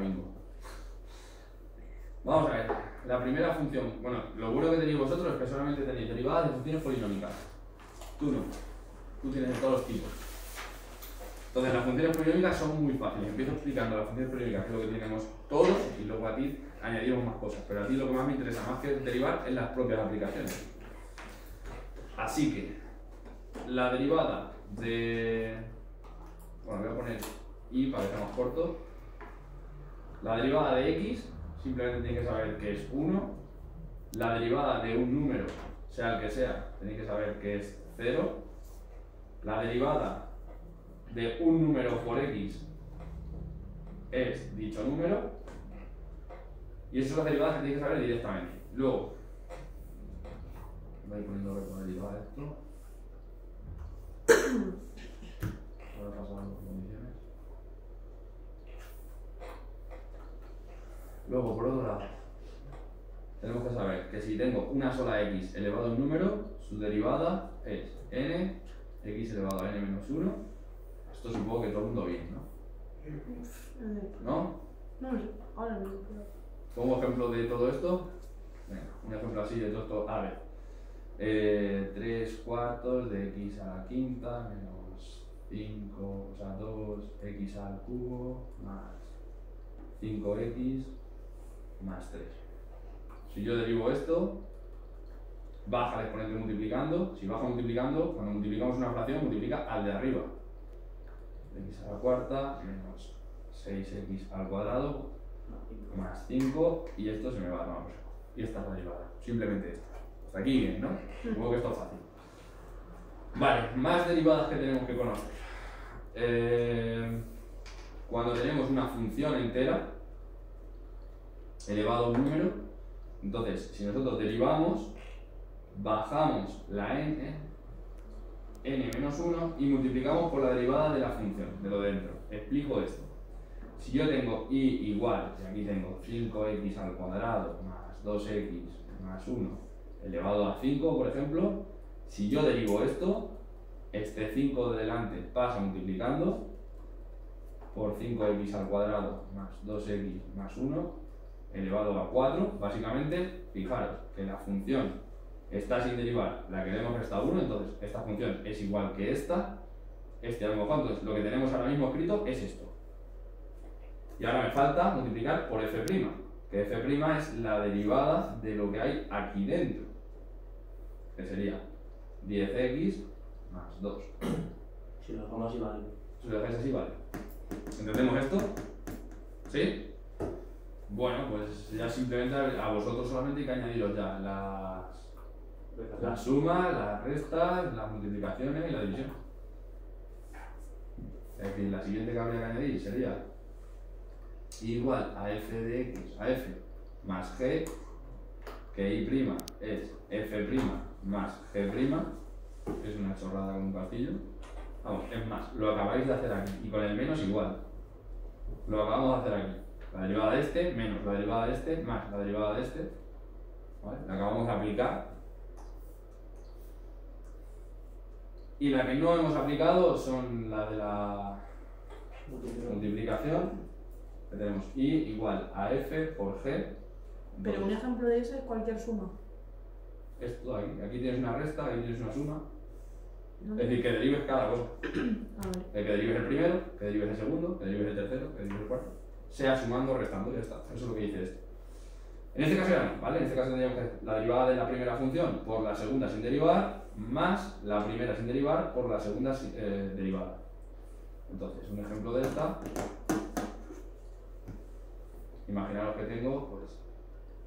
bingo. Vamos a ver, la primera función, bueno, lo bueno que tenéis vosotros es que solamente tenéis derivadas de funciones polinómicas. Tú no, tú tienes de todos los tipos. Entonces las funciones polinómicas son muy fáciles. Empiezo explicando las funciones polinómicas, que es lo que tenemos todos, y luego a ti añadimos más cosas. Pero a ti lo que más me interesa, más que derivar, es las propias aplicaciones. Así que, la derivada de... Bueno, voy a poner y para que sea más corto. La derivada de x, simplemente tenéis que saber que es 1. La derivada de un número, sea el que sea, tenéis que saber que es 0. La derivada de un número por x es dicho número. Y esas son las derivadas que tenéis que saber directamente. Luego, voy poniendo la derivada de esto. Ahora pasamos las condiciones. Luego, por otro lado, tenemos que saber que si tengo una sola x elevado a un número, su derivada es n, x elevado a n menos 1. Esto supongo que todo el mundo bien, ¿no? ¿No? No sé, ahora no. Como ejemplo de todo esto, venga, un ejemplo así de todo esto, a ver, 3 cuartos de x a la quinta menos 5, o sea, 2x al cubo más 5x más 3. Si yo derivo esto, baja el exponente multiplicando. Si baja multiplicando, cuando multiplicamos una fracción, multiplica al de arriba. X a la cuarta menos 6x al cuadrado más 5, y esto se me va a tomar por saco. Y esta es la derivada. Simplemente esta. Hasta aquí bien, ¿no? Supongo que esto es fácil. Vale, más derivadas que tenemos que conocer. Cuando tenemos una función entera elevado a un número, entonces si nosotros derivamos, bajamos la n menos 1 y multiplicamos por la derivada de la función, de lo de dentro. Explico esto. Si yo tengo y igual, y aquí tengo 5x al cuadrado más 2x más 1 elevado a 5, por ejemplo, si yo derivo esto, este 5 de delante pasa multiplicando por 5x al cuadrado más 2x más 1 elevado a 4. Básicamente, fijaros que la función está sin derivar, la que le hemos restado 1, entonces esta función es igual que esta, a lo mejor, entonces lo que tenemos ahora mismo escrito es esto. Y ahora me falta multiplicar por f', que f' es la derivada de lo que hay aquí dentro, que sería 10x más 2. Si lo dejamos así vale. Si lo dejáis así, vale. ¿Entendemos esto? ¿Sí? Bueno, pues ya simplemente a vosotros solamente hay que añadiros ya las sumas, las restas, las multiplicaciones y la división. Es decir, la siguiente que habría que añadir sería igual a f de x, a f más g, que y' es f' más g', es una chorrada con un castillo. Vamos, es más, lo acabáis de hacer aquí, y con el menos igual. Lo acabamos de hacer aquí. La derivada de este menos la derivada de este más la derivada de este. ¿Vale? La acabamos de aplicar. Y la que no hemos aplicado son la de la multiplicación, que tenemos y igual a f por g. Pero un ejemplo de eso es cualquier suma. Esto aquí. Aquí tienes una resta, aquí tienes una suma. ¿No? Es decir, que derives cada cosa. A ver. Que derives el primero, que derives el segundo, que derives el tercero, que derives el cuarto. Sea sumando o restando, ya está. Eso es lo que dice esto. En este caso ya no, ¿vale? En este caso tendríamos que la derivada de la primera función por la segunda sin derivar, más la primera sin derivar por la segunda derivada. Entonces, un ejemplo de esta. Imaginaros que tengo, pues,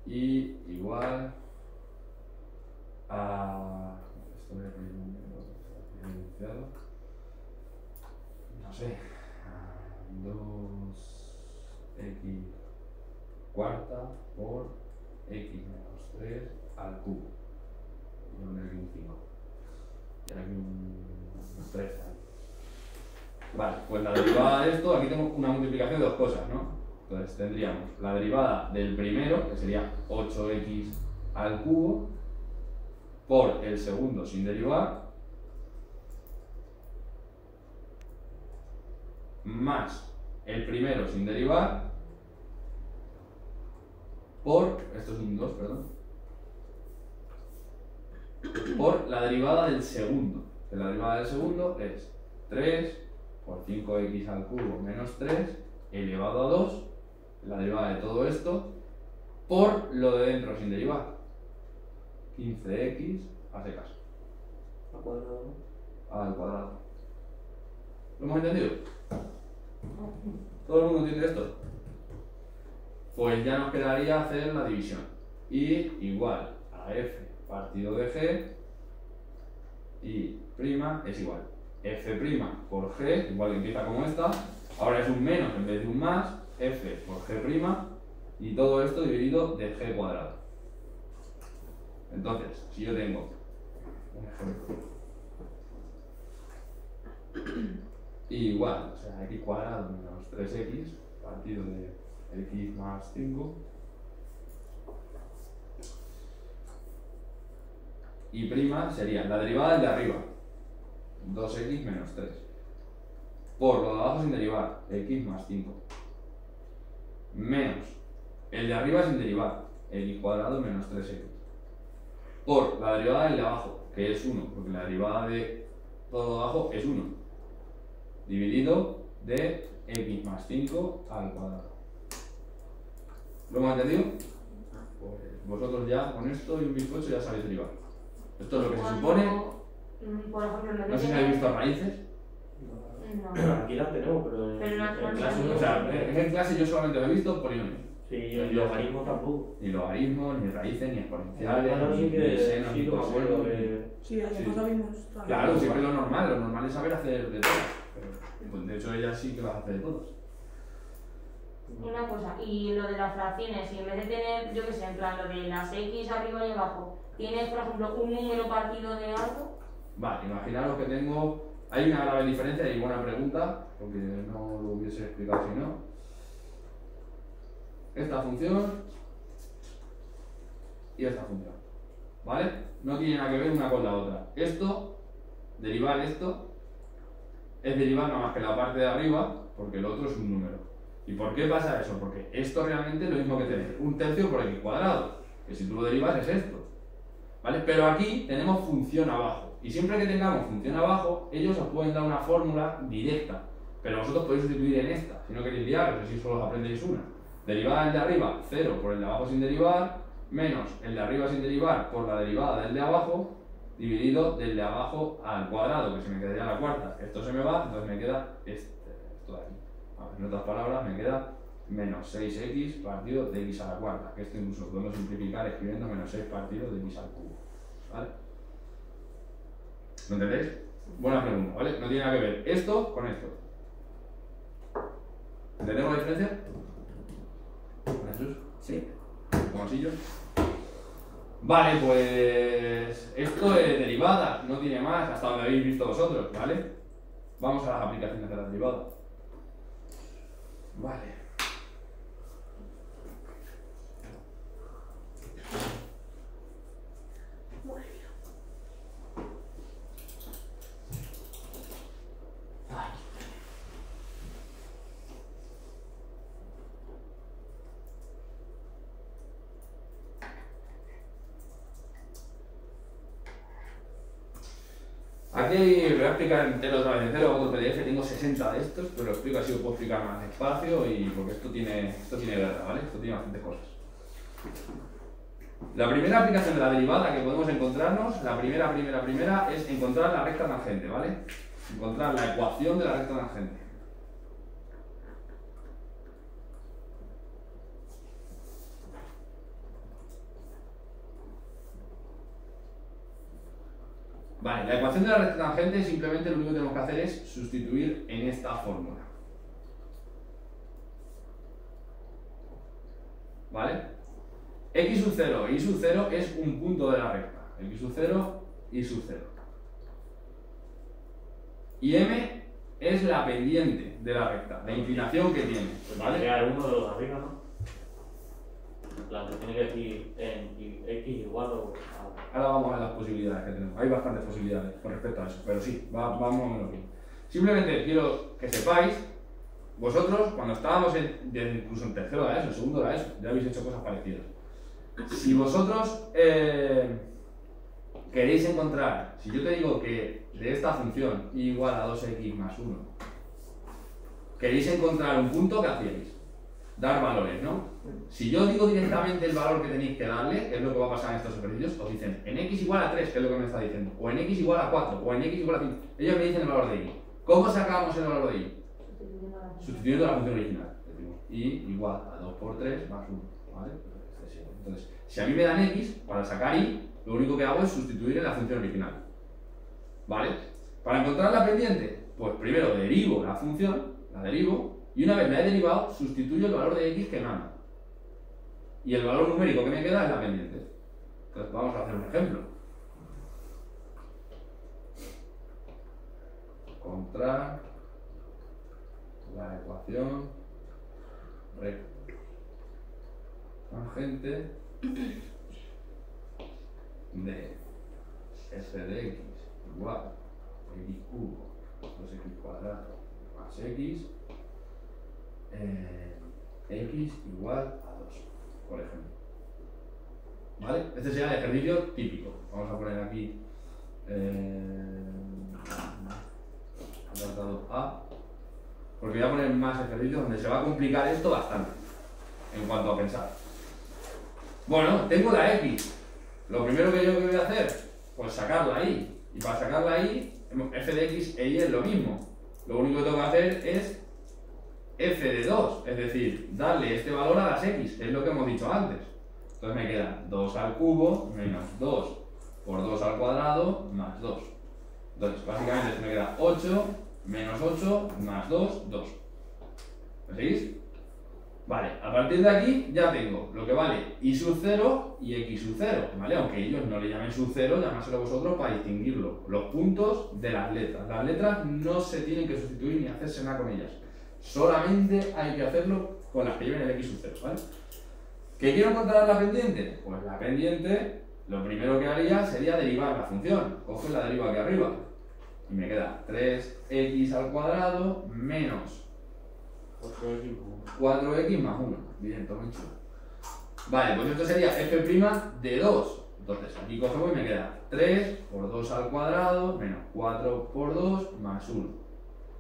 y igual a... Esto voy a poner un enunciado. No sé, a 2x cuarta por x menos 3 al cubo. Voy a poner aquí un 5. Y aquí un 3. Vale, pues la derivada de esto, aquí tengo una multiplicación de dos cosas, ¿no? Entonces tendríamos la derivada del primero, que sería 8x al cubo, por el segundo sin derivar, más el primero sin derivar, por, esto es un 2, perdón, por la derivada del segundo. Que la derivada del segundo es 3 por 5x al cubo menos 3 elevado a 2, la derivada de todo esto, por lo de dentro sin derivar. 15x a secas, Al cuadrado. al cuadrado. ¿Lo hemos entendido? ¿Todo el mundo entiende esto? Pues ya nos quedaría hacer la división. Y igual a f partido de g y prima es igual. F' por g, igual que empieza como esta, ahora es un menos en vez de un más, f por g' y todo esto dividido de g cuadrado. Entonces, si yo tengo un ejemplo igual, o sea, x cuadrado menos 3x partido de x más 5 y prima sería la derivada del de arriba, 2x menos 3, por lo de abajo sin derivar, x más 5, menos el de arriba sin derivar, x cuadrado menos 3x, por la derivada del de abajo, que es 1, porque la derivada de todo de abajo es 1, dividido de x más 5 al cuadrado. ¿Lo hemos entendido? Pues vosotros ya con esto y un bizcocho ya sabéis derivar. Esto es lo que se supone. Por ejemplo, en vez No de sé si habéis visto raíces. No. Aquí las tenemos, pero en, Pero en las clase no. O sea, en clase yo solamente he visto polinomios. Sí, yo en logaritmos tampoco. Ni logaritmos, ni raíces, ni exponenciales, Claro, sí ni que senos, sí ni que me acuerdo cosenos. que... Sí, además Sí. lo vimos. Claro, siempre lo normal es saber hacer de todas. Pero, pues, de hecho, ella sí que las hace de todas. Una cosa, y lo de las fracciones, si en vez de tener, yo qué sé, en plan lo de las x arriba y abajo, tienes, por ejemplo, un número partido de algo. Vale, imaginaros que tengo. Hay una grave diferencia y buena pregunta, porque no lo hubiese explicado si no. Esta función y esta función. ¿Vale? No tiene nada que ver una con la otra. Esto, derivar esto, es derivar nada más que la parte de arriba, porque el otro es un número. ¿Y por qué pasa eso? Porque esto realmente es lo mismo que tener un tercio por x cuadrado, que si tú lo derivas es esto. ¿Vale? Pero aquí tenemos función abajo. Y siempre que tengamos función abajo, ellos os pueden dar una fórmula directa. Pero vosotros podéis sustituir en esta, si no queréis liaros, si solo aprendéis una. Derivada del de arriba, 0 por el de abajo sin derivar, menos el de arriba sin derivar por la derivada del de abajo, dividido del de abajo al cuadrado, que se me quedaría la cuarta. Esto se me va, entonces me queda esto de aquí. En otras palabras, me queda menos 6x partido de x a la cuarta, que esto incluso lo podemos simplificar escribiendo menos 6 partido de x al cubo. ¿Vale? ¿Lo entendéis? Buena pregunta, ¿vale? No tiene nada que ver esto con esto. ¿Entendemos la diferencia? ¿Jesús? Sí. ¿Como así yo? Vale, pues esto es derivada, no tiene más, hasta donde habéis visto vosotros, ¿vale? Vamos a las aplicaciones de la derivada. Vale. Aquí voy a explicar entero otra vez entero, otro PDF, tengo 60 de estos, pero lo explico así, lo puedo explicar más despacio y porque esto tiene guerra, ¿vale? Esto tiene bastantes cosas. La primera aplicación de la derivada que podemos encontrarnos, la primera es encontrar la recta tangente, ¿vale? Encontrar la ecuación de la recta tangente. Vale, la ecuación de la recta tangente simplemente lo único que tenemos que hacer es sustituir en esta fórmula. ¿Vale? X sub 0 y Y sub 0 es un punto de la recta. X sub 0 y Y sub 0. Y M es la pendiente de la recta, la inclinación que tiene. ¿Vale? ¿Vale? Crear uno de los de arriba, ¿no? La que tiene que decir x igual o a... Ahora vamos a las posibilidades que tenemos. Hay bastantes posibilidades con respecto a eso, pero sí, vamos a menos bien. Simplemente quiero que sepáis, vosotros cuando estábamos incluso en tercero de ESO, en segundo de ESO, ya habéis hecho cosas parecidas. Si vosotros queréis encontrar, si yo te digo que de esta función y igual a 2x más 1, queréis encontrar un punto, ¿qué hacíais? Dar valores, ¿no? Si yo digo directamente el valor que tenéis que darle, que es lo que va a pasar en estos ejercicios, os dicen en x igual a 3, que es lo que me está diciendo, o en x igual a 4, o en x igual a 5. Ellos me dicen el valor de y. ¿Cómo sacamos el valor de y? Sustituyendo la función original. Decimos y igual a 2 por 3 más 1, ¿vale? Entonces, si a mí me dan x, para sacar y, lo único que hago es sustituir en la función original. ¿Vale? Para encontrar la pendiente, pues primero derivo la función, la derivo, y una vez la he derivado, sustituyo el valor de x que gana. Y el valor numérico que me queda es la pendiente. Entonces vamos a hacer un ejemplo. Encontrar la ecuación recta tangente de f de x igual a x cubo más x cuadrado más x x igual a 2, por ejemplo. ¿Vale? Este sería el ejercicio típico. Vamos a poner aquí apartado A, porque voy a poner más ejercicios donde se va a complicar esto bastante en cuanto a pensar. Bueno, tengo la x. Lo primero que yo voy a hacer, pues sacar la y. Y para sacar la y, f de x e y es lo mismo. Lo único que tengo que hacer es f de 2, es decir, darle este valor a las x, que es lo que hemos dicho antes. Entonces me queda 2 al cubo menos 2 por 2 al cuadrado más 2. Entonces, básicamente me queda 8 menos 8 más 2, 2. ¿Me seguís? Vale, a partir de aquí ya tengo lo que vale y sub 0 y x sub 0, ¿vale? Aunque ellos no le llamen sub 0, llamárselo vosotros para distinguirlo. Los puntos de las letras. Las letras no se tienen que sustituir ni hacerse nada con ellas. Solamente hay que hacerlo con las que lleven el x sub 0, ¿vale? ¿Qué quiero encontrar la pendiente? Pues la pendiente, lo primero que haría sería derivar la función. Coge la deriva aquí arriba. Y me queda 3x al cuadrado menos 4x más 1. Bien, todo muy chulo. Vale, pues esto sería f' de 2. Entonces aquí cogemos y me queda 3 por 2 al cuadrado menos 4 por 2 más 1.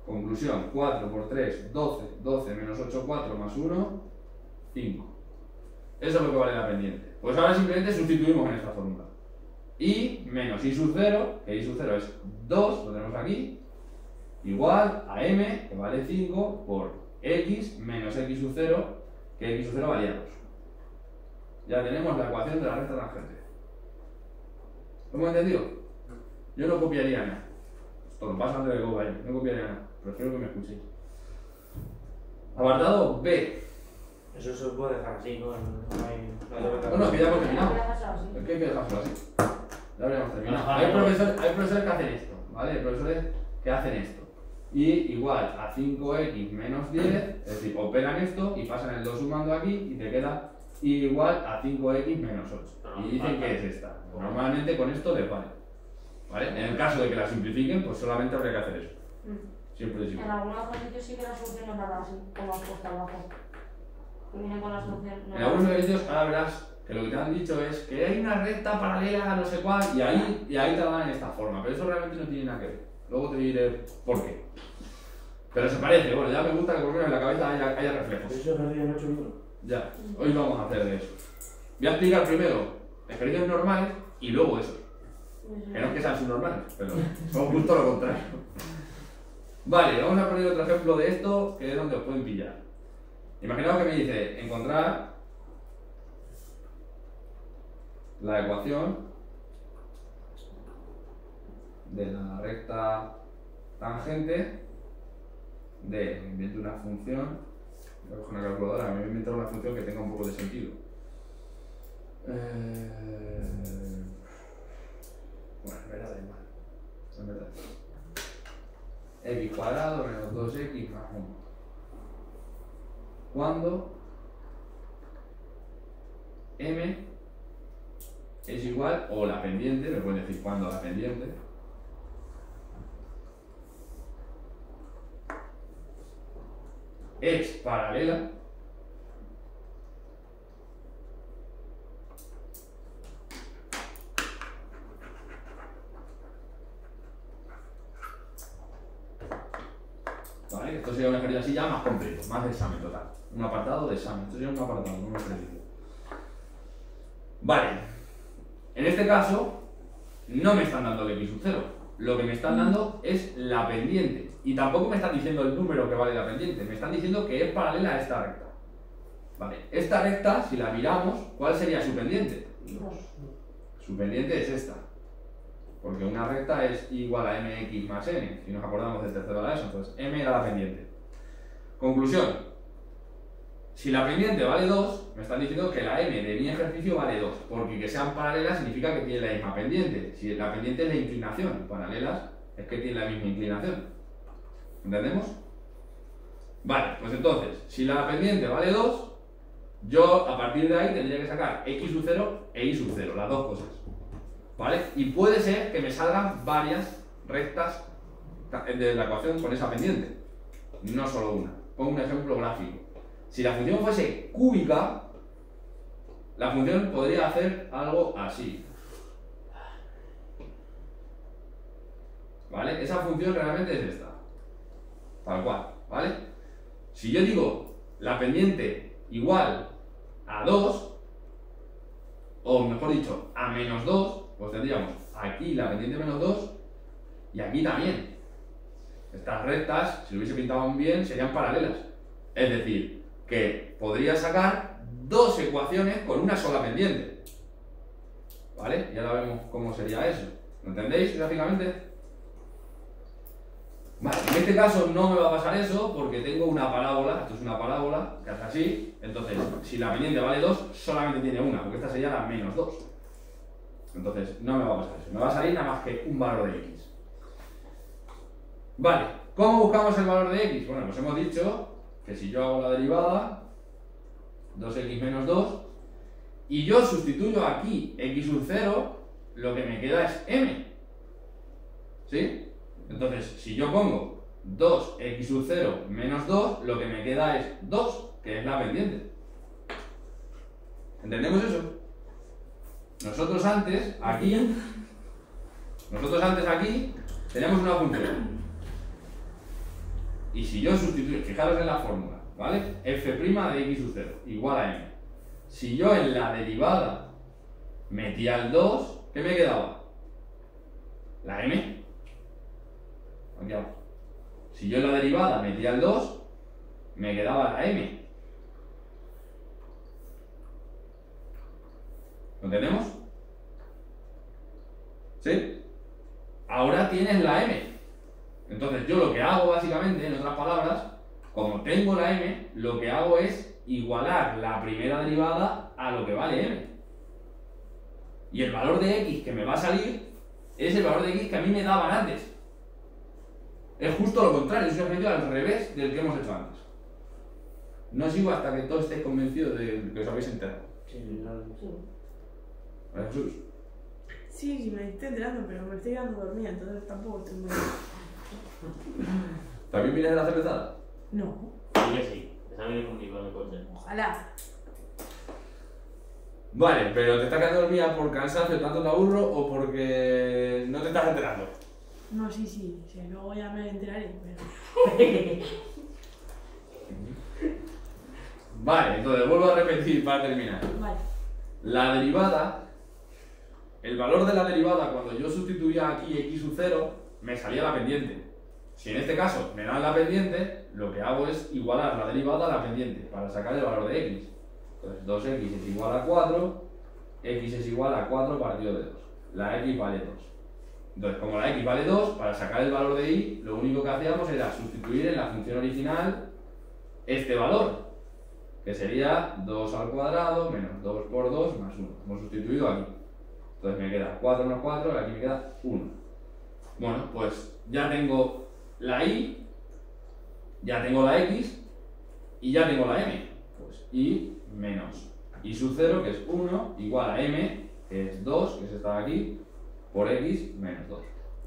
Conclusión, 4 por 3, 12. 12 menos 8, 4 más 1, 5. Eso es lo que vale la pendiente. Pues ahora simplemente sustituimos en esta fórmula. Y menos y sub 0, que y sub 0 es 2, lo tenemos aquí, igual a m, que vale 5, por x menos x sub 0, que x sub 0 valía 2. Ya tenemos la ecuación de la recta tangente. ¿Lo hemos entendido? Yo no copiaría nada. Esto lo pasa antes de que vaya. No copiaría nada. Prefiero que me escuchéis. Apartado B. Eso se puede dejar así, ¿no? No, es que ya hemos terminado. Es que hay que dejarlo así. Ya habríamos terminado. Hay profesores que hacen esto, ¿vale? Hay profesores que hacen esto. Y igual a 5x menos 10, es decir, operan esto y pasan el 2 sumando aquí y te queda igual a 5x menos 8. Y dicen que es esta. Normalmente con esto les vale. ¿Vale? En el caso de que la simplifiquen, pues solamente habría que hacer eso. Siempre es En igual. algunos ejercicios sí que la solución no la así, como has puesto abajo. Que viene con la solución. En algunos ejercicios ahora verás que lo que te han dicho es que hay una recta paralela a no sé cuál y ahí te la dan en esta forma, pero eso realmente no tiene nada que ver. Luego te diré por qué. Pero se parece, bueno, ya me gusta que por lo menos en la cabeza haya reflejos. Eso es el 8 libros. Ya, hoy vamos a hacer de eso. Voy a explicar primero ejercicios normales y luego esos. Que no es que sean subnormales, pero son justo lo contrario. Vale, vamos a poner otro ejemplo de esto, que es donde os pueden pillar. Imaginaos que me dice encontrar la ecuación de la recta tangente de, me invento una función, voy a coger una calculadora, me voy a inventar una función que tenga un poco de sentido. Bueno, en verdad da igual. En verdad. X cuadrado menos 2x más 1. Cuando m es igual, o la pendiente, me pueden decir cuando la pendiente es paralela ¿vale? Esto sería un ejercicio así ya más completo, más de examen total. Un apartado de examen. Esto sería un apartado, no un ejercicio. Vale. En este caso, no me están dando el x sub 0. Lo que me están dando es la pendiente. Y tampoco me están diciendo el número que vale la pendiente. Me están diciendo que es paralela a esta recta. Vale. Esta recta, si la miramos, ¿cuál sería su pendiente? Su pendiente es esta. Porque una recta es igual a mx más n. Si nos acordamos del tercero de la ESO, entonces m era la pendiente. Conclusión. Si la pendiente vale 2, me están diciendo que la m de mi ejercicio vale 2, porque que sean paralelas significa que tienen la misma pendiente. Si la pendiente es la inclinación, paralelas es que tienen la misma inclinación. ¿Entendemos? Vale, pues entonces, si la pendiente vale 2, yo a partir de ahí tendría que sacar x sub 0 e y sub 0, las dos cosas. ¿Vale? Y puede ser que me salgan varias rectas de la ecuación con esa pendiente, no solo una. Pongo un ejemplo gráfico. Si la función fuese cúbica, la función podría hacer algo así. ¿Vale? Esa función realmente es esta. Tal cual, ¿vale? Si yo digo la pendiente igual a 2, o mejor dicho, a menos 2, pues tendríamos aquí la pendiente menos 2 y aquí también. Estas rectas, si lo hubiese pintado bien, serían paralelas. Es decir, que podría sacar dos ecuaciones con una sola pendiente. ¿Vale? Y ahora vemos cómo sería eso. ¿Lo entendéis gráficamente? Vale, en este caso no me va a pasar eso porque tengo una parábola, esto es una parábola que hace así, entonces si la pendiente vale 2, solamente tiene una, porque esta sería la menos 2. Entonces no me va a pasar eso, me va a salir nada más que un valor de x. Vale, ¿cómo buscamos el valor de x? Bueno, pues hemos dicho que si yo hago la derivada, 2x menos 2, y yo sustituyo aquí x sub 0, lo que me queda es m. ¿Sí? Entonces, si yo pongo 2x sub 0 menos 2, lo que me queda es 2, que es la pendiente. ¿Entendemos eso? Nosotros antes, aquí, tenemos una función. Y si yo sustituyo, fijaros en la fórmula, ¿vale? f' de x sub 0 igual a m. Si yo en la derivada metía el 2, ¿qué me quedaba? La m. Aquí abajo. Si yo en la derivada metía el 2, me quedaba la m. ¿Lo entendemos? ¿Sí? Ahora tienes la m. Entonces yo lo que hago básicamente, en otras palabras, como tengo la m, lo que hago es igualar la primera derivada a lo que vale m. Y el valor de x que me va a salir es el valor de x que a mí me daban antes. Es justo lo contrario, es un ejercicio al revés del que hemos hecho antes. No sigo hasta que todos estéis convencidos de que os habéis enterado. Sí, ¿Vale, Jesús? Sí, me estoy enterando, pero me estoy quedando dormida, entonces tampoco estoy muy... ¿También vienes de la cervezada? No, Sí que sí, esa viene conmigo en el coche. ojalá. Vale, pero ¿te estás quedando dormida por cansancio, tanto te aburro o porque no te estás enterando? No, sí, luego ya me enteraré, pero... Vale, entonces vuelvo a repetir para terminar. Vale. La derivada, el valor de la derivada cuando yo sustituía aquí x sub 0, me salía la pendiente. Si en este caso me dan la pendiente, lo que hago es igualar la derivada a la pendiente para sacar el valor de x. Entonces 2x es igual a 4, x es igual a 4 partido de 2. La x vale 2. Entonces, como la x vale 2, para sacar el valor de y, lo único que hacíamos era sustituir en la función original este valor, que sería 2 al cuadrado menos 2 por 2 más 1. Hemos sustituido aquí. Entonces me queda 4 menos 4 y aquí me queda 1. Bueno, pues ya tengo la y, ya tengo la x y ya tengo la m. Pues y menos y sub 0, que es 1, igual a m, que es 2, que es esta de aquí, por x menos 2.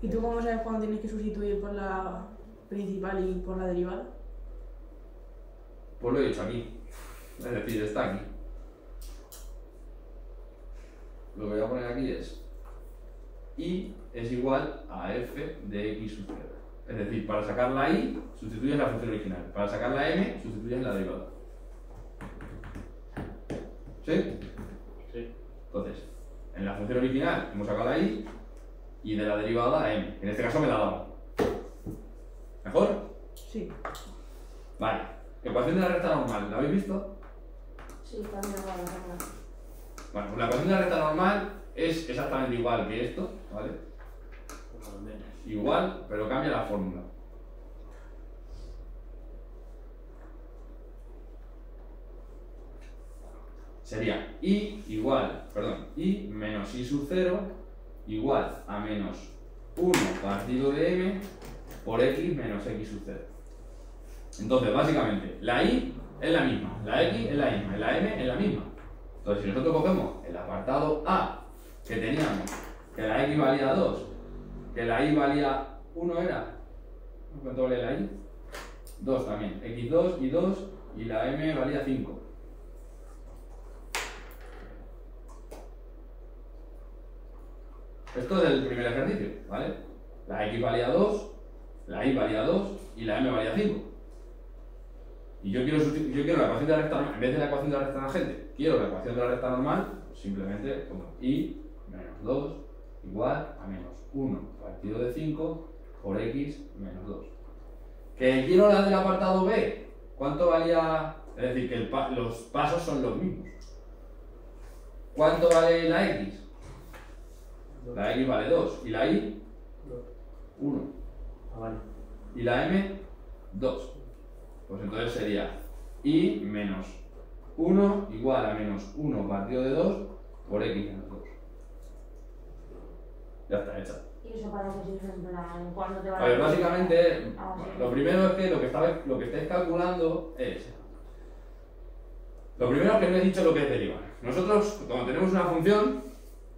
¿Y tú cómo sabes cuándo tienes que sustituir por la principal y por la derivada? Pues lo he dicho aquí. Es decir, está aquí. Lo que voy a poner aquí es y es igual a f de x sub 0. Es decir, para sacar la y, sustituyes la función original. Para sacar la m, sustituyes la derivada. ¿Sí? Sí. Entonces, en la función original hemos sacado la y y de la derivada la m. En este caso me la ha dado. ¿Mejor? Sí. Vale. Ecuación de la recta normal, ¿la habéis visto? Sí, también lo vamos a hacer. Bueno, pues la ecuación de la recta normal es exactamente igual que esto, ¿vale? Pues al menos. Igual, pero cambia la fórmula. Sería y menos y sub 0 igual a menos 1 partido de m por x menos x sub 0. Entonces, básicamente, la y es la misma, la x es la misma, la m es la misma. Entonces, si nosotros cogemos el apartado A que teníamos, que la x valía 2, que la y valía 1 era, ¿cuánto vale la y? 2 también, x2 y 2 y la m valía 5. Esto es el primer ejercicio, ¿vale? La x valía 2, la y valía 2 y la m valía 5. Y yo quiero la ecuación de la recta normal, en vez de la ecuación de la recta tangente, quiero la ecuación de la recta normal, pues simplemente pongo y menos 2 igual a menos 1 partido de 5 por x menos 2. Que quiero la del apartado B, ¿cuánto valía? Es decir, que los pasos son los mismos. ¿Cuánto vale la x? La x vale 2 y la y 1 Ah, vale. y la m 2. Pues entonces sería y menos 1 igual a menos 1 partido de 2 por x menos 2. Ya está hecha. ¿Y eso para qué sirve en plan? ¿Cuándo te va A ver, básicamente, Ah, bueno, sí. lo primero es que lo que estáis calculando es... Lo primero es que no he dicho lo que es derivar. Nosotros, cuando tenemos una función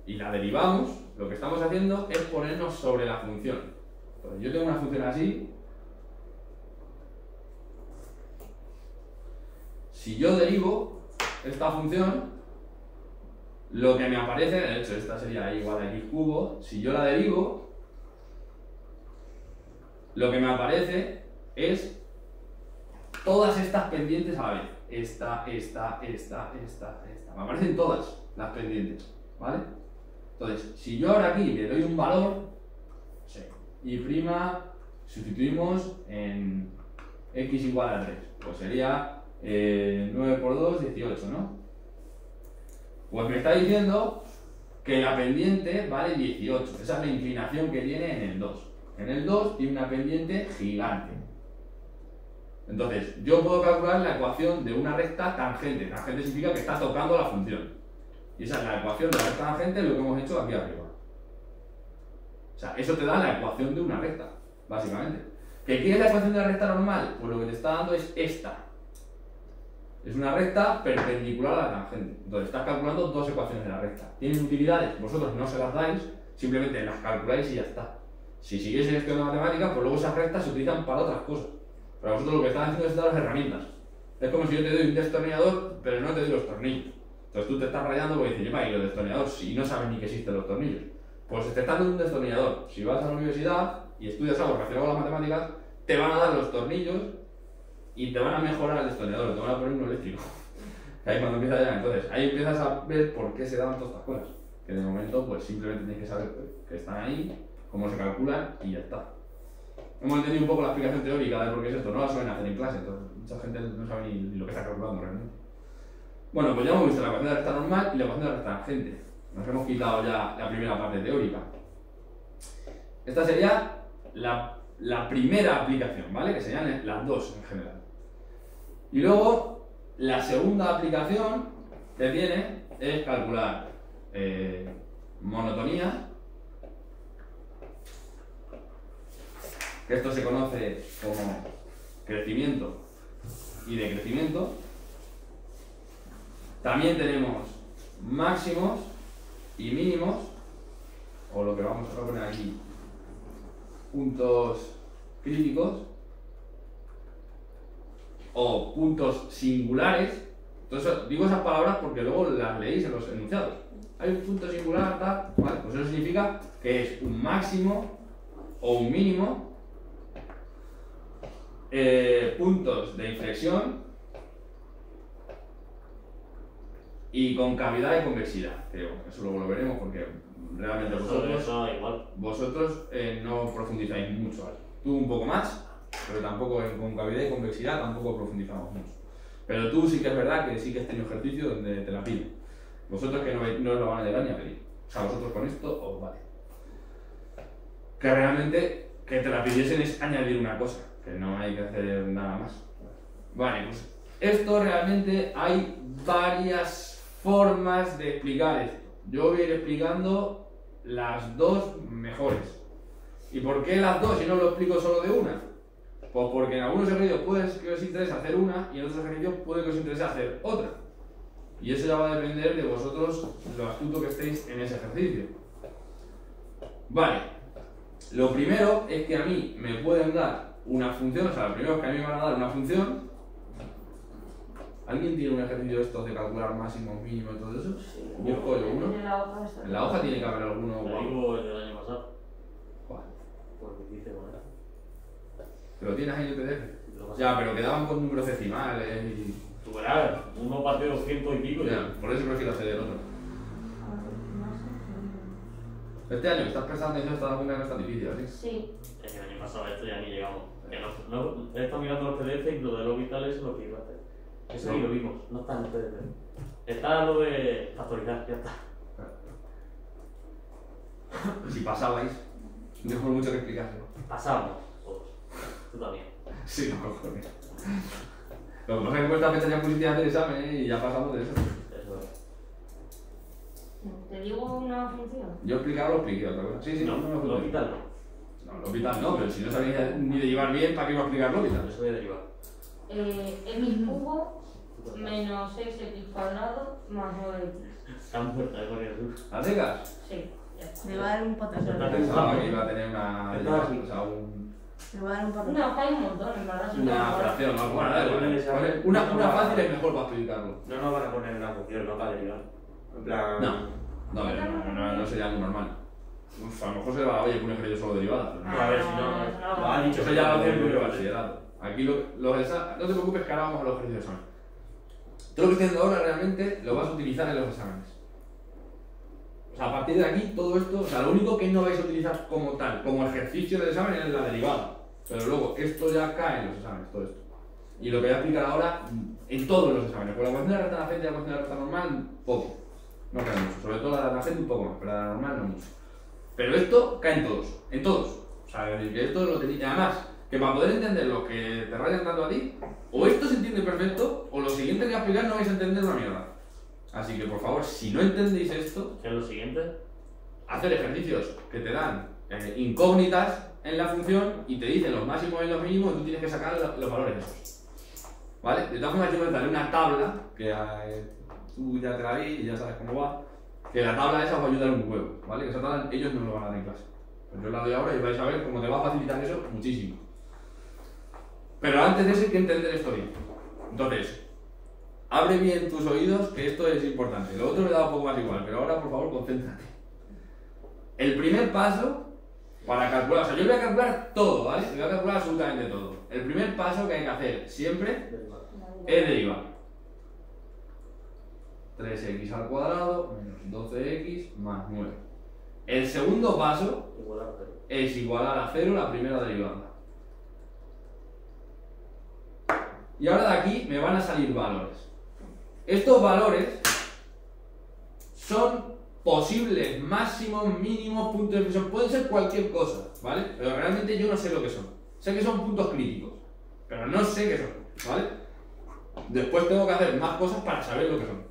y la derivamos, lo que estamos haciendo es ponernos sobre la función. Entonces, yo tengo una función así. Si yo derivo esta función, lo que me aparece, de hecho esta sería igual a x cubo, si yo la derivo, lo que me aparece es todas estas pendientes a la vez. Esta. Me aparecen todas las pendientes, ¿vale? Entonces, si yo ahora aquí le doy un valor, no sé, y' sustituimos en x igual a 3, pues sería 9 por 2, 18, ¿no? Pues me está diciendo que la pendiente vale 18, esa es la inclinación que tiene en el 2. En el 2 tiene una pendiente gigante. Entonces, yo puedo calcular la ecuación de una recta tangente. Tangente significa que está tocando la función. Y esa es la ecuación de la recta tangente, lo que hemos hecho aquí arriba. O sea, eso te da la ecuación de una recta, básicamente. ¿Qué es la ecuación de la recta normal? Pues lo que te está dando es esta. Es una recta perpendicular a la tangente. Entonces, estás calculando dos ecuaciones de la recta. ¿Tienen utilidades? Vosotros no se las dais, simplemente las calculáis y ya está. Si siguieseis estudiando matemáticas, pues luego esas rectas se utilizan para otras cosas. Pero vosotros lo que estás haciendo es dar las herramientas. Es como si yo te doy un destornillador, pero no te doy los tornillos. Entonces tú te estás rayando porque dices, ¿y los destornilladores? Si no sabes ni que existen los tornillos. Pues te están dando un destornillador. Si vas a la universidad y estudias algo relacionado con las matemáticas, te van a dar los tornillos y te van a mejorar el destornillador, te van a poner uno eléctrico. Ahí cuando empieza ya, entonces ahí empiezas a ver por qué se dan todas estas cosas. Que de momento, pues simplemente tienes que saber que están ahí, cómo se calculan y ya está. Hemos entendido un poco la explicación teórica de por qué es esto, no la suelen hacer en clase, entonces mucha gente no sabe ni lo que está calculando realmente. Bueno, pues ya hemos visto la ecuación de la recta normal y la ecuación de la recta tangente. Nos hemos quitado ya la primera parte teórica. Esta sería la primera aplicación, ¿vale? Que serían las dos en general. Y luego, la segunda aplicación que tiene es calcular monotonía, que esto se conoce como crecimiento y decrecimiento. También tenemos máximos y mínimos, o lo que vamos a poner aquí, puntos críticos, o puntos singulares. Entonces, digo esas palabras porque luego las leéis en los enunciados. Hay un punto singular, tal, ¿vale? Pues eso significa que es un máximo o un mínimo puntos de inflexión y concavidad y convexidad. Que bueno, eso luego lo veremos porque realmente Eso igual. vosotros no profundizáis mucho. ¿Vale? Tú un poco más, pero tampoco en concavidad y convexidad tampoco profundizamos mucho. Pero tú sí que es verdad que sí que has tenido ejercicio donde te la piden. Vosotros que no os lo van a llegar ni a pedir. O sea, vosotros con esto os vale. Que realmente que te la pidiesen es añadir una cosa, que no hay que hacer nada más. Vale, pues esto realmente hay varias formas de explicar esto. Yo voy a ir explicando las dos mejores. ¿Y por qué las dos si no lo explico solo de una? Pues porque en algunos ejercicios puede que os interese hacer una y en otros ejercicios puede que os interese hacer otra. Y eso ya va a depender de vosotros, lo astuto que estéis en ese ejercicio. Vale, lo primero es que a mí me pueden dar una función, o sea, lo primero es que a mí me van a dar una función. ¿Alguien tiene un ejercicio de estos de calcular máximo, mínimo y todo eso? Sí. Yo escojo uno. En la hoja está. En la hoja tiene que haber alguno. Lo digo el del año pasado. ¿Cuál? Porque dice, bueno. ¿Pero tienes ahí en el PDF? Lo pasa- Ya, pero quedaban con números decimales y... Tú verás, uno parte de 200 y pico. Ya, por eso prefiero hacer el otro. Este año que estás prestando atención esta alguna que no está difícil, ¿sí? Sí. El año pasado esto ya ni llegamos. Que no, he estado mirando los PDF y lo de los vitales es lo que iba a hacer. Eso No. ni lo vimos, no está en el PDF. Está lo de factorizar, ya está. Si pasabais, no tengo mucho que explicarlo. Pasamos todos. Tú también. Sí, no cojones. Lo que pasa es que por esta fecha ya pusiste a hacer examen y ya pasamos de eso. Eso es. ¿Te digo una función? Yo explicar lo expliqué otra cosa. Sí, sí, No, lo lo vital no. No, lo vital no, pero si no sabéis ni de llevar bien, ¿para qué iba a explicar lo vital? Eso voy a derivar. X cubo menos 6x cuadrado más 9x. Está muerta de poner tú. ¿A secas? Sí, ya está. Me va a dar un patazo. Está Me Pensaba que iba a tener una... Está aquí. O sea, un... va a dar un patazo. No, hay un montón, en verdad. son Una todas fracción, ¿no? Bueno, Da igual. poner Una fácil es mejor para explicarlo. No nos van a poner una función, no para derivar. En plan. No sería algo normal. Uf, a lo mejor se va, oye, que un ejercicio solo derivada. Pero No, a ver si no. Lo ha dicho. Eso ya lo hacen en primero de bachillerato. Aquí los exámenes, no te preocupes que ahora vamos a los ejercicios de examen. Todo lo que estoy haciendo ahora realmente lo vas a utilizar en los exámenes. O sea, a partir de aquí, todo esto, o sea, lo único que no vais a utilizar como tal, como ejercicio del examen es la derivada. Pero luego, esto ya cae en los exámenes, todo esto. Y lo que voy a explicar ahora, en todos los exámenes. Por la ecuación de la recta tangente y la ecuación de la recta normal, poco. No cae mucho. Sobre todo la de la tangente un poco más, pero la de la normal no mucho. Pero esto cae en todos. En todos. O sea, es decir, que esto lo tenéis. Además, que para poder entender lo que te rayan tanto a ti, o esto se entiende perfecto, o lo siguiente que voy a explicar no vais a entender una mierda. Así que, por favor, si no entendéis esto, ¿Qué es lo siguiente? hacer ejercicios que te dan incógnitas en la función y te dicen los máximos y los mínimos y tú tienes que sacar los valores esos. ¿Vale? De todas formas, yo os daré una tabla que tú ya te la vi y ya sabes cómo va. Que la tabla esa os va a ayudar un huevo, ¿vale? Que esa tabla ellos no lo van a dar en clase. Pues yo la doy ahora y vais a ver cómo te va a facilitar eso muchísimo. Pero antes de eso hay que entender esto bien. Entonces, abre bien tus oídos, que esto es importante. Lo otro me da un poco más igual, pero ahora por favor concéntrate. El primer paso para calcular, o sea, yo voy a calcular todo, ¿vale? Voy a calcular absolutamente todo. El primer paso que hay que hacer siempre es derivar. 3x al cuadrado menos 12x más 9. El segundo paso Igual a 0. es igualar a 0 la primera derivada. Y ahora de aquí me van a salir valores. Estos valores son posibles máximos, mínimos, puntos de inflexión. Pueden ser cualquier cosa, ¿vale? Pero realmente yo no sé lo que son. Sé que son puntos críticos, pero no sé qué son, ¿vale? Después tengo que hacer más cosas para saber lo que son.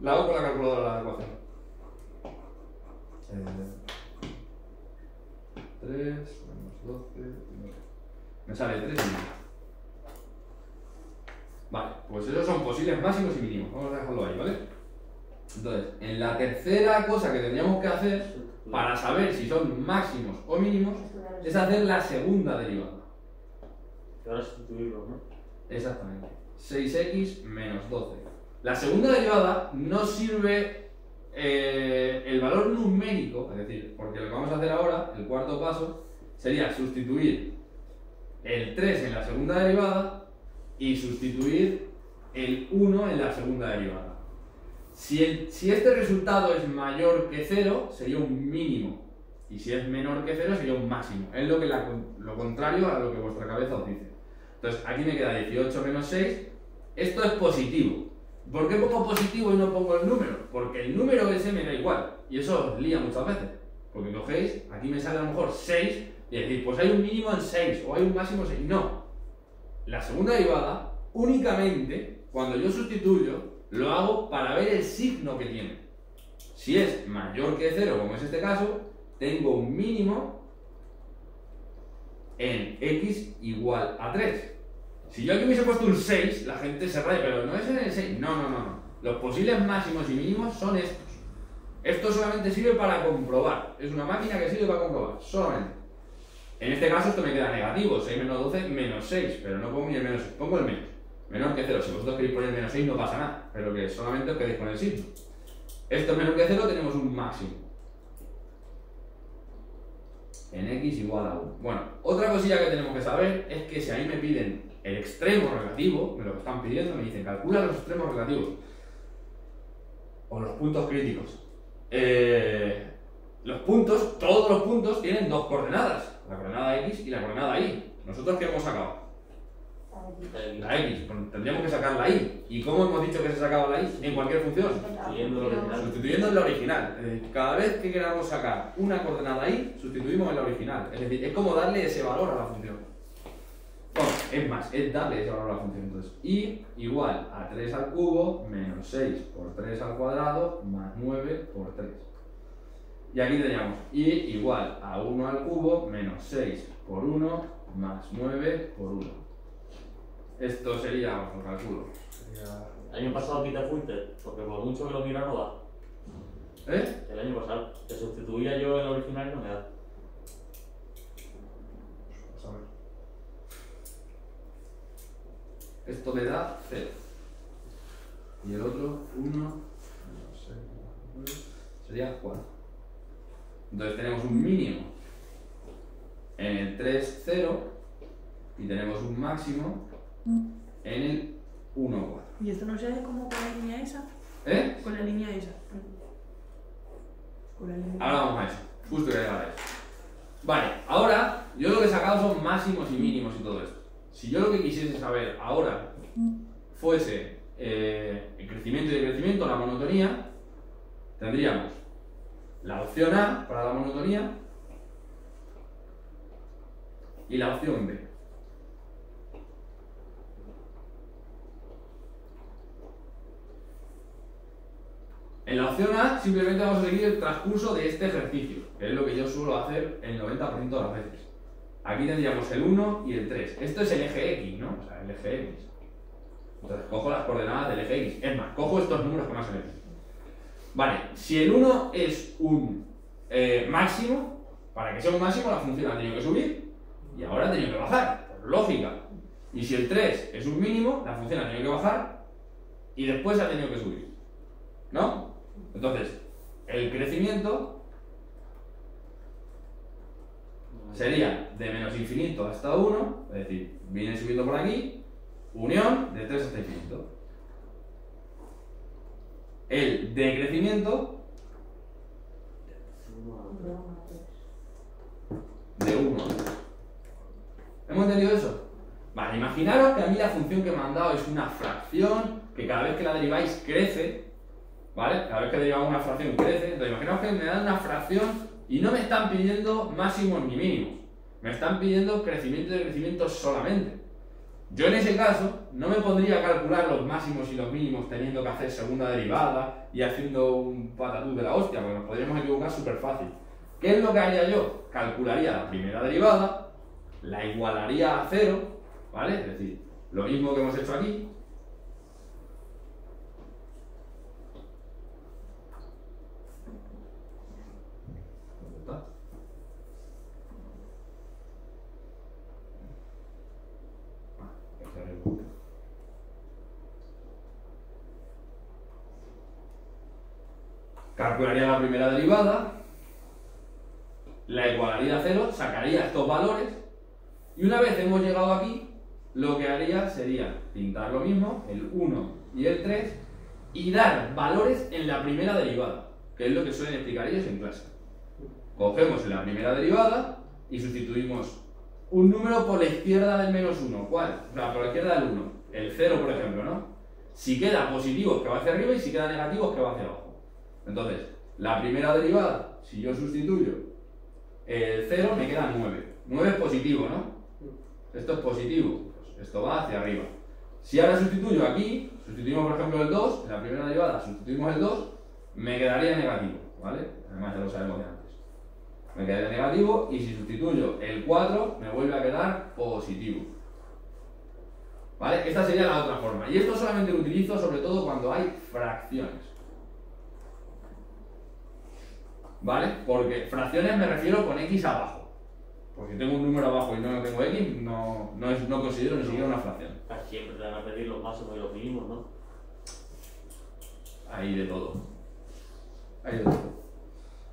La hago con la calculadora de la ecuación. 3 menos 12, 9. Me sale 3 y medio. Vale, pues esos son posibles máximos y mínimos. Vamos a dejarlo ahí, ¿vale? Entonces, en la tercera cosa que tendríamos que hacer para saber si son máximos o mínimos es hacer la segunda derivada. Que ahora sustituirlos, ¿no? Exactamente. 6x menos 12. La segunda derivada no sirve el valor numérico, es decir, porque lo que vamos a hacer ahora, el cuarto paso, sería sustituir el 3 en la segunda derivada y sustituir el 1 en la segunda derivada. Si este resultado es mayor que 0, sería un mínimo. Y si es menor que 0, sería un máximo. Es lo contrario a lo que vuestra cabeza os dice. Entonces, aquí me queda 18 menos 6. Esto es positivo. ¿Por qué pongo positivo y no pongo el número? Porque el número ese me da igual. Y eso os lía muchas veces. Porque cogéis, aquí me sale a lo mejor 6 y decís, pues hay un mínimo en 6 o hay un máximo en 6. No. La segunda derivada, únicamente, cuando yo sustituyo, lo hago para ver el signo que tiene. Si es mayor que 0, como es este caso, tengo un mínimo en x igual a 3. Si yo aquí hubiese puesto un 6, la gente se raya, pero no es en el 6. No. Los posibles máximos y mínimos son estos. Esto solamente sirve para comprobar. Es una máquina que sirve para comprobar, solamente. En este caso esto me queda negativo, 6 menos 12 menos 6, pero no pongo ni el menos, pongo el menos. Menor que 0, si vosotros queréis poner menos 6 no pasa nada, pero que solamente os quedéis con el signo. Esto es menor que 0, tenemos un máximo. En x igual a 1. Bueno, otra cosilla que tenemos que saber es que si a mí me piden el extremo relativo, me lo están pidiendo, me dicen calcula los extremos relativos o los puntos críticos. Los puntos, todos los puntos tienen dos coordenadas, la coordenada x y la coordenada y. ¿Nosotros qué hemos sacado? La x, tendríamos que sacar la y. ¿Y cómo hemos dicho que se sacaba la y? En cualquier función. Sustituyendo en la original. Cada vez que queramos sacar una coordenada y, sustituimos en la original. Es decir, es como darle ese valor a la función. Bueno, es más, es darle ese valor a la función. Entonces, y igual a 3 al cubo menos 6 por 3 al cuadrado más 9 por 3. Y aquí teníamos y igual a 1 al cubo menos 6 por 1 más 9 por 1. Esto sería, os lo calculo. El año pasado aquí te fuiste, porque por mucho que lo mira no da. ¿Eh? El año pasado. Te sustituía yo en la original y no me da. Vamos a ver. Esto me da 0. Y el otro 1, no sé, sería 4. Entonces tenemos un mínimo en el 3, 0 y tenemos un máximo en el 1, 4. ¿Y esto no se hace como con la línea esa? ¿Eh? Con la línea esa. Con la línea. Ahora vamos a eso. Justo que llegar a eso. Vale, ahora yo lo que he sacado son máximos y mínimos y todo esto. Si yo lo que quisiese saber ahora fuese el crecimiento y decrecimiento, la monotonía, tendríamos la opción A para la monotonía y la opción B. En la opción A simplemente vamos a seguir el transcurso de este ejercicio, que es lo que yo suelo hacer el 90% de las veces. Aquí tendríamos el 1 y el 3. Esto es el eje X, ¿no? O sea, el eje X. Entonces cojo las coordenadas del eje X. Es más, cojo estos números que me hacen X. Vale, si el 1 es un máximo, para que sea un máximo la función ha tenido que subir y ahora ha tenido que bajar, por lógica. Y si el 3 es un mínimo, la función ha tenido que bajar y después ha tenido que subir. ¿No? Entonces, el crecimiento sería de menos infinito hasta 1, es decir, viene subiendo por aquí, unión de 3 hasta infinito. El decrecimiento de 1. ¿Hemos entendido eso? Vale, imaginaros que a mí la función que me han dado es una fracción que cada vez que la deriváis crece, ¿vale? Cada vez que derivamos una fracción crece. Entonces imaginaos que me dan una fracción y no me están pidiendo máximos ni mínimos, me están pidiendo crecimiento y decrecimiento solamente. Yo en ese caso no me pondría a calcular los máximos y los mínimos teniendo que hacer segunda derivada y haciendo un patatús de la hostia, porque nos podríamos equivocar súper fácil. ¿Qué es lo que haría yo? Calcularía la primera derivada, la igualaría a 0, ¿vale? Es decir, lo mismo que hemos hecho aquí. Calcularía la primera derivada, la igualaría a 0, sacaría estos valores Y una vez hemos llegado aquí, lo que haría sería pintar lo mismo, el 1 y el 3, y dar valores en la primera derivada, que es lo que suelen explicar ellos en clase. Cogemos en la primera derivada y sustituimos un número por la izquierda del menos 1. ¿Cuál? O sea, por la izquierda del 1. El 0, por ejemplo, ¿no? Si queda positivo es que va hacia arriba y si queda negativo es que va hacia abajo. Entonces, la primera derivada, si yo sustituyo el 0, me queda 9. 9 es positivo, ¿no? Esto es positivo, pues esto va hacia arriba. Si ahora sustituyo aquí, sustituimos por ejemplo el 2, en la primera derivada sustituimos el 2, me quedaría negativo, ¿vale? Además ya lo sabemos de antes. Me quedaría negativo y si sustituyo el 4, me vuelve a quedar positivo. ¿Vale? Esta sería la otra forma. Y esto solamente lo utilizo sobre todo cuando hay fracciones. ¿Vale? Porque fracciones me refiero con x abajo. Porque si tengo un número abajo y no tengo x, no considero ni siquiera una fracción. Siempre te van a pedir los máximos y los mínimos, ¿no? Hay de todo. Hay de todo.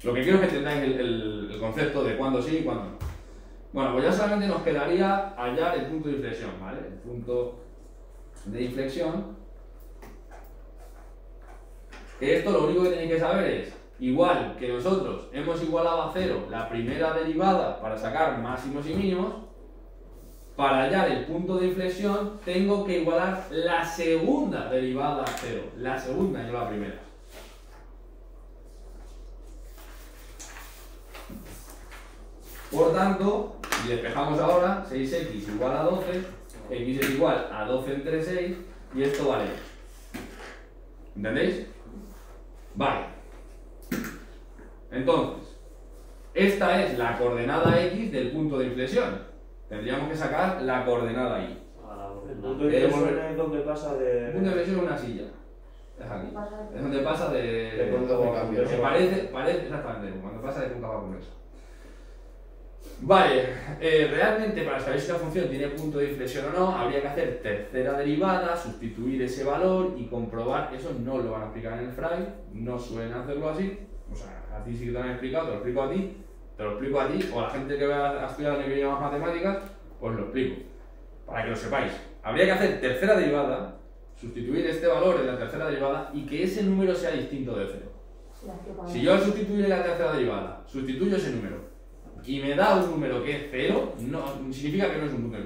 Lo que quiero es que entendáis el concepto de cuándo sí y cuándo no. Bueno, pues ya solamente nos quedaría hallar el punto de inflexión, ¿vale? El punto de inflexión. Que esto lo único que tenéis que saber es, igual que nosotros hemos igualado a 0 la primera derivada para sacar máximos y mínimos, para hallar el punto de inflexión tengo que igualar la segunda derivada a 0. La segunda, no la primera. Por tanto, si despejamos ahora, 6x igual a 12, x es igual a 12 entre 6, y esto vale. ¿Entendéis? Vale. Entonces, esta es la coordenada x del punto de inflexión. Tendríamos que sacar la coordenada y. El punto de inflexión es donde pasa de... El punto de inflexión es una silla. Es aquí. Es donde pasa de punto de cambio. que parece exactamente, cuando pasa de cóncava a convexa. Vale, realmente para saber si la función tiene punto de inflexión o no, habría que hacer tercera derivada, sustituir ese valor y comprobar. Eso no lo van a explicar en el FRAI, no suelen hacerlo así. O sea, a ti sí que te lo han explicado, te lo explico a ti, o a la gente que va a estudiar en más matemáticas, os lo explico. Para que lo sepáis. Habría que hacer tercera derivada, sustituir este valor en la tercera derivada y que ese número sea distinto de 0. Si yo al sustituir la tercera derivada, sustituyo ese número y me da un número que es 0, no significa que no es un número.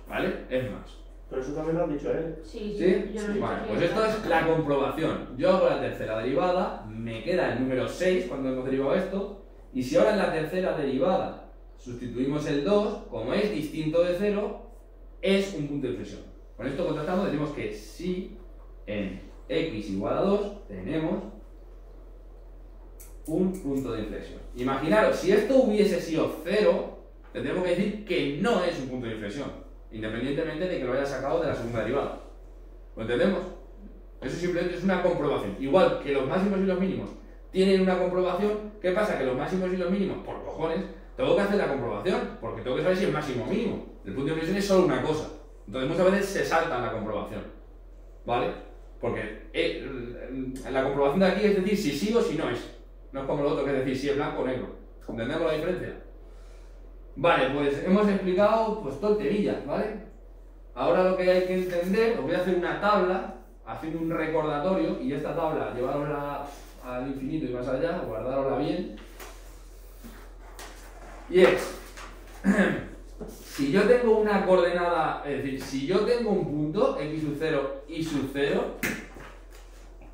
¿Vale? Es más. Pero eso también lo has dicho él. Sí, ¿Sí? yo lo he Vale, dicho pues aquí. esto es la comprobación. Yo hago la tercera derivada, me queda el número 6 cuando hemos derivado esto, y si ahora en la tercera derivada sustituimos el 2, como es distinto de 0, es un punto de inflexión. Con esto contrastando decimos que si en x igual a 2 tenemos un punto de inflexión. Imaginaros, si esto hubiese sido 0, tendríamos que decir que no es un punto de inflexión, independientemente de que lo haya sacado de la segunda derivada. ¿Lo entendemos? Eso simplemente es una comprobación. Igual que los máximos y los mínimos tienen una comprobación, ¿qué pasa? Que los máximos y los mínimos, por cojones, tengo que hacer la comprobación, porque tengo que saber si es máximo o mínimo. El punto de inflexión es solo una cosa. Entonces muchas veces se saltan la comprobación. ¿Vale? Porque la comprobación de aquí es decir si sí o si no es. No es como lo otro que es decir si es blanco o negro. ¿Entendemos la diferencia? Vale, pues hemos explicado pues tonterías, ¿vale? Ahora lo que hay que entender, os voy a hacer una tabla haciendo un recordatorio y esta tabla llevarosla al infinito y más allá, guardárosla bien. Y es, si yo tengo una coordenada, es decir, si yo tengo un punto, x sub 0, y sub 0,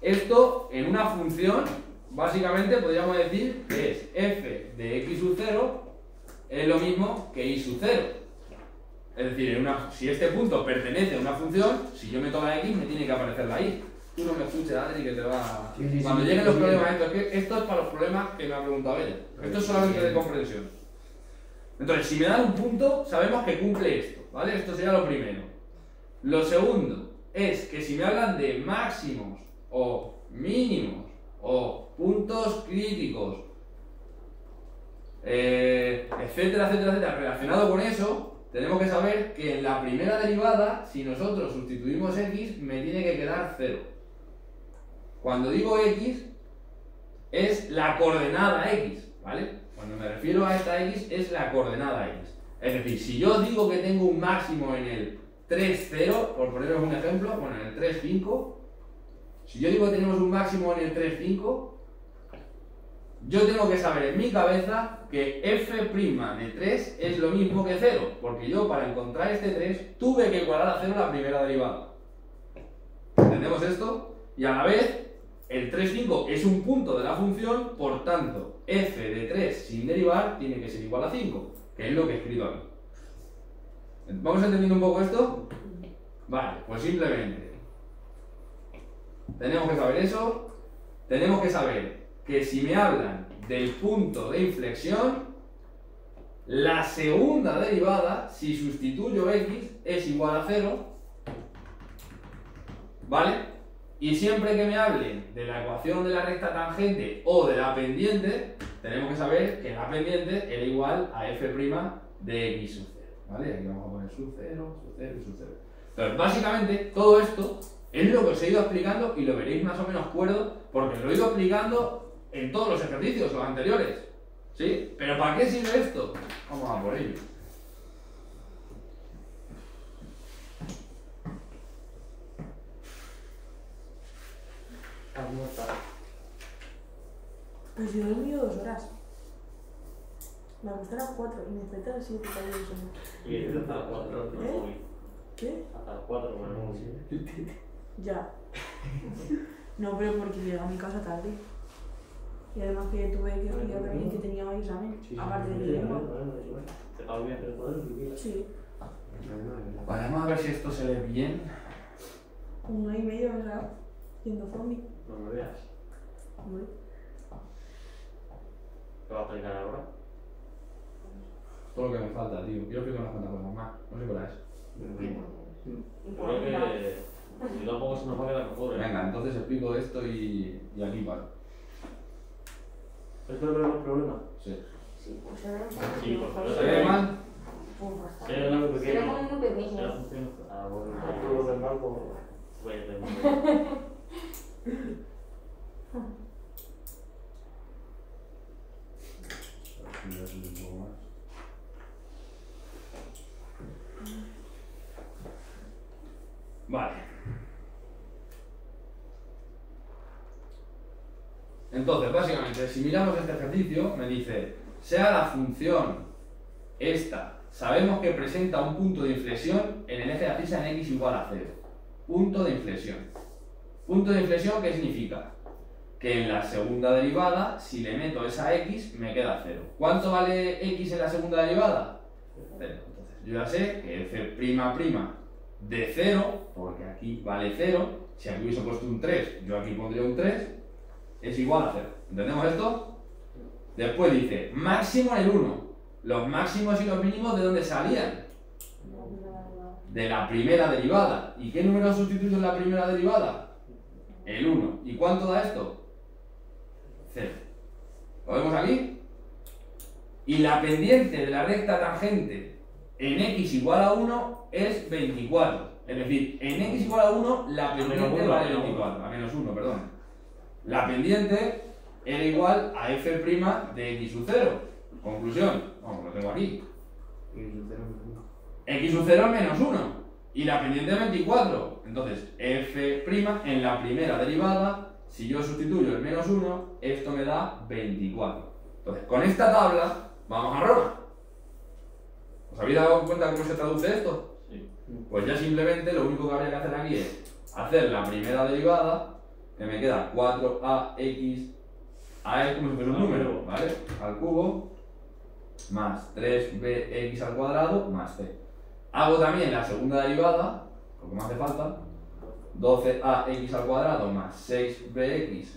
esto en una función, básicamente podríamos decir que es f de x sub 0 es lo mismo que y sub 0. Es decir, si este punto pertenece a una función, si yo meto la x, me tiene que aparecer la y. Tú no me escuches, Adri, que te va... Sí, Cuando lleguen los problemas, esto es para los problemas que me ha preguntado ella. Esto es solamente de comprensión. Entonces, si me dan un punto, sabemos que cumple esto, ¿vale? Esto sería lo primero. Lo segundo es que si me hablan de máximos o mínimos o puntos críticos, etcétera, etcétera, etcétera, relacionado con eso, tenemos que saber que en la primera derivada, si nosotros sustituimos x, me tiene que quedar 0. Cuando digo x, es la coordenada x, ¿vale? Cuando me refiero a esta x, es la coordenada x. Es decir, si yo digo que tengo un máximo en el 3,0, por poneros un ejemplo, bueno, en el 3,5, si yo digo que tenemos un máximo en el 3,5, yo tengo que saber en mi cabeza que f' de 3 es lo mismo que 0, porque yo para encontrar este 3 tuve que igualar a 0 la primera derivada. ¿Entendemos esto? Y a la vez, el 3,5 es un punto de la función, por tanto, f de 3 sin derivar tiene que ser igual a 5, que es lo que he escrito aquí. ¿Vamos entendiendo un poco esto? Vale, pues simplemente tenemos que saber eso, tenemos que saber que si me hablan del punto de inflexión, la segunda derivada, si sustituyo x, es igual a 0, ¿vale? Y siempre que me hablen de la ecuación de la recta tangente o de la pendiente, tenemos que saber que la pendiente era igual a f' de x sub 0, ¿vale? Aquí vamos a poner sub 0, sub 0 y sub 0. Entonces, básicamente, todo esto es lo que os he ido explicando y lo veréis más o menos cuerdo, porque lo he ido explicando en todos los ejercicios, los anteriores, ¿sí? ¿Pero para qué sirve esto? Vamos a por ello. Pues yo he dormido 2 horas. Me acosté a las 4 y me desperté a las 7 para ir al sueño. Y hasta las 4 con el móvil. ¿Qué? Hasta las 4 con el móvil. Ya. No, pero porque llegué a mi casa tarde. Y además que tuve que estudiar también, que tenía un examen, aparte de mi lengua. ¿Te va bien? Sí. Vale, vamos a ver si esto se lee bien. 1,5, ¿verdad? Siendo zombie. No me veas. Hombre. ¿Te vas a explicar ahora? Todo lo que me falta, tío. Quiero explicar unas cuantas cosas más. No sé cuál es. Creo que si tampoco se nos va a quedar mejor, ¿eh? Venga, entonces explico esto y aquí paro. ¿Esto no es el problema? Sí. Sí, pues se ve un Sí, pues, poco. ¿Se ve mal? Pues Sí, bastante. es algo Se ve pequeño. como muy Si la pequeño. función. Ah, bueno. Todo lo demás, pues... Voy a tener. Vale. Entonces, básicamente, si miramos este ejercicio, me dice, sea la función esta, sabemos que presenta un punto de inflexión en el eje de abscisa en x igual a 0. Punto de inflexión. Punto de inflexión, ¿qué significa? Que en la segunda derivada, si le meto esa x, me queda 0. ¿Cuánto vale x en la segunda derivada? 0. Entonces, yo ya sé que f' de 0, porque aquí vale 0, si aquí hubiese puesto un 3, yo aquí pondría un 3, es igual a 0. ¿Entendemos esto? Después dice, máximo en el 1. Los máximos y los mínimos, ¿de dónde salían? De la primera derivada. ¿Y qué número sustituyo en la primera derivada? El 1. ¿Y cuánto da esto? 0. ¿Lo vemos aquí? Y la pendiente de la recta tangente en x igual a 1 es 24. Es decir, en x igual a 1 la pendiente vale 24. A menos 1, perdón. La pendiente era igual a f' de x sub 0. Conclusión. Vamos, lo tengo aquí. X sub 0 es menos 1. Y la pendiente es 24. Entonces, f' en la primera derivada, si yo sustituyo el menos 1, esto me da 24. Entonces, con esta tabla, vamos a Roma. ¿Os habéis dado cuenta cómo se traduce esto? Sí. Pues ya simplemente lo único que habría que hacer aquí es hacer la primera derivada, que me queda 4ax, a es como si fuese un número, ¿vale? Al cubo, más 3bx al cuadrado, más c. Hago también la segunda derivada, lo que me hace falta, 12ax al cuadrado más 6bx.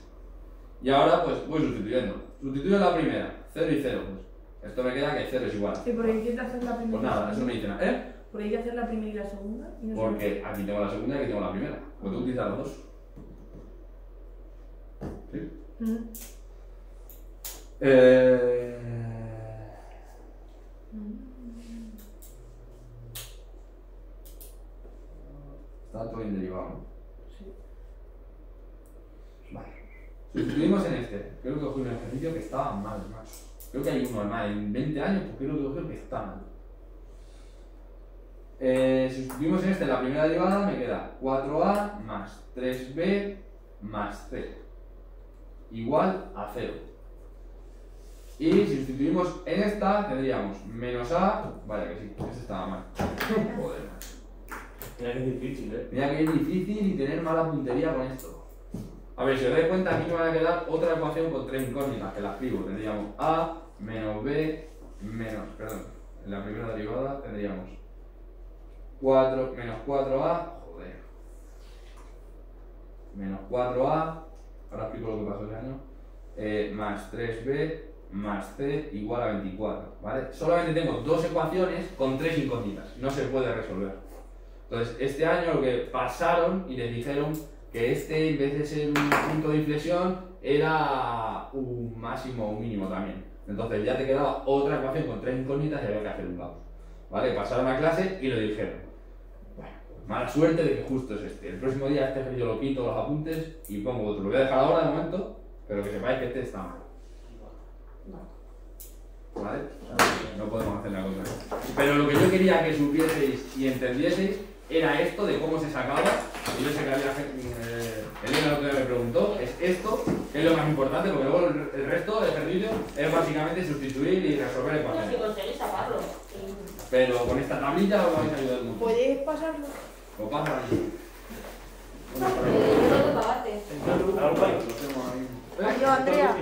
Y ahora pues voy sustituyendo. Sustituyo la primera, 0 y 0, pues. Esto me queda que 0 es igual. ¿Y por qué quieres hacer la primera? Pues nada, eso me dice nada, ¿eh? ¿Por qué hacer la primera y la segunda? Y no Porque aquí tengo la segunda y aquí tengo la primera. Pues tú utilizas los dos. ¿Sí? Está todo bien derivado, ¿no? Sí. Vale. Sustituimos en este. Creo que cogí un ejercicio que estaba mal, macho. Creo que hay uno mal. En 20 años, pues creo que cogí el que está mal. Si sustituimos en la primera derivada, me queda 4a más 3b más c igual a 0. Y si sustituimos en esta, tendríamos menos a... Vaya que sí, ese estaba mal. Joder. Mira que es difícil, Mira que es difícil y tener mala puntería con esto. A ver, si os dais cuenta, aquí me van a quedar otra ecuación con 3 incógnitas, que la escribo. Tendríamos a menos b menos... Perdón, en la primera derivada tendríamos 4 menos 4a... Joder. Menos 4a... Ahora explico lo que pasó ese año. Más 3b más c igual a 24, ¿vale? Solamente tengo dos ecuaciones con 3 incógnitas, no se puede resolver. Entonces, este año lo que pasaron y les dijeron que este, en vez de ser un punto de inflexión, era un máximo o un mínimo también. Entonces ya te quedaba otra ecuación con 3 incógnitas y había que hacer un caos. ¿Vale? Pasaron a clase y lo dijeron. Bueno, mala suerte de que justo es este. El próximo día este ejercicio lo quito los apuntes y pongo otro. Lo voy a dejar ahora de momento, pero que sepáis que este está mal. ¿Vale? No podemos hacer la cosa. Pero lo que yo quería que supieseis y entendieseis era esto de cómo se sacaba. Y yo sé que había Elena lo que me preguntó, es esto, que es lo más importante, porque luego el resto del ejercicio es básicamente sustituir y resolver No, ecuaciones. si conseguís sacarlo. Pero con esta tablilla os vais a ayudar mucho. ¿Puedes pasarlo? Lo pasa ahí. Yo tengo que pagarte. Entonces, ahora Lo hacemos ahí. Adiós, Andrea.